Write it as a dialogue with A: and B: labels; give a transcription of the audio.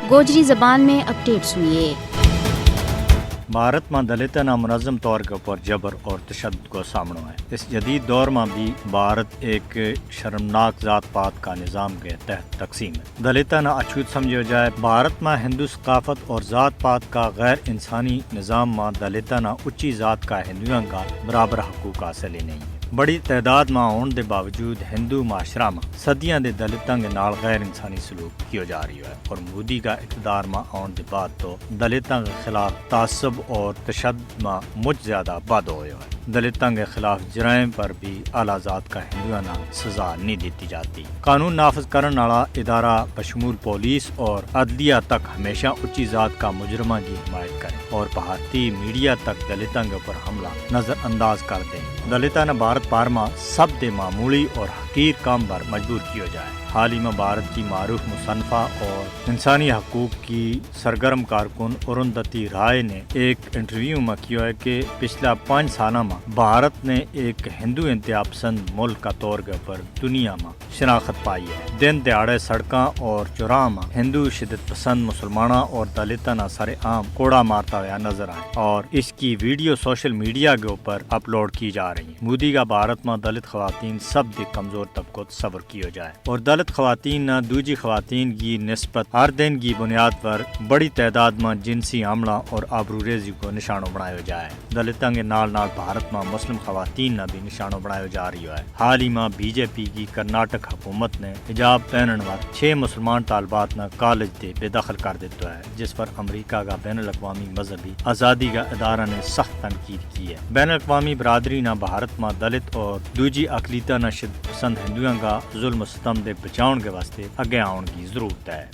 A: गोजरी ज़बान में अपडेट सुनिए।
B: भारत में दलितों ना मुनज़्ज़म तौर के ऊपर जबर और तशद्दुद को सामना है। इस जदीद दौर में भी भारत एक शर्मनाक ज़ात पात का निज़ाम के तहत तकसीम है। दलितों ना अछूत समझो जाए, भारत में हिंदू सकाफत और ज़ात पात का गैर इंसानी निज़ाम में दलितों ना उच्ची ज़ात का हिंदुओं का बराबर हकूक हासिल ही नहीं है। बड़ी तादाद में होने के बावजूद हिंदू माशरा में सदियों के दलितों के नाल गैर इंसानी सलूक किया जा रही है और मोदी का इक़्तिदार में आने के बाद तो दलितों के खिलाफ तासब और तशद्दुद में मुझ ज्यादा बद हो है। दलितों के खिलाफ जराइम पर भी आला ज़ात का हिंदुआना सजा नहीं दी जाती। कानून नाफज करने वाला इदारा बशमूल पुलिस और अदलिया तक हमेशा उच्ची ज़ात का मुजरमा की हिमायत करें और भारतीय मीडिया तक दलितों के ऊपर हमला नज़रअंदाज कर दें। दलितों ने भारत पार में सब दे मामूली और हकीर काम पर मजबूर किया जाए। हाल ही में भारत की मारूफ मुसन्फ़ा और इंसानी हकूक की सरगर्म कारकुन अरुंधति राय ने एक इंटरव्यू में किया है कि पिछला 5 साल में भारत ने एक हिंदू इंतहा पसंद मुल्क का तौर के ऊपर दुनिया में शनाख्त पाई है। दिन दिहाड़े सड़कों और चौराह में हिंदू शिदत पसंद मुसलमानों और दलितों ना सरे आम कोड़ा मारता हुआ नजर आए और इसकी वीडियो सोशल मीडिया के ऊपर अपलोड की जा रही है। मोदी का भारत में दलित खवातीन सब दे कमजोर तबको तस्वर किया जाए और दलित खवातीन न दूजी खवातीन की निस्बत हर दिन की बुनियाद पर बड़ी तादाद में जिनसी हमला और आबरूरेजी को निशानों बनाया जाए। दलितों के नाल नाल भारत में मुस्लिम खवातीन न भी निशानों बनाया जा रही है। हाल ही में बीजेपी की कर्नाटक हुकूमत ने हिजाब पहनने वाले 6 मुसलमान तालबात ने कॉलेज से बेदखल कर दिया है, जिस पर अमरीका का बैन अल-अक़वामी मजहबी आज़ादी का इदारा ने सख्त तनकीद की है। बैन अल-अक़वामी बरादरी ने भारत में दलित और दूजी अक़लियत न शिदत पसंद हिंदुओं का जुल्म सितम दे बचाव के वास्ते अगे आने की जरूरत है।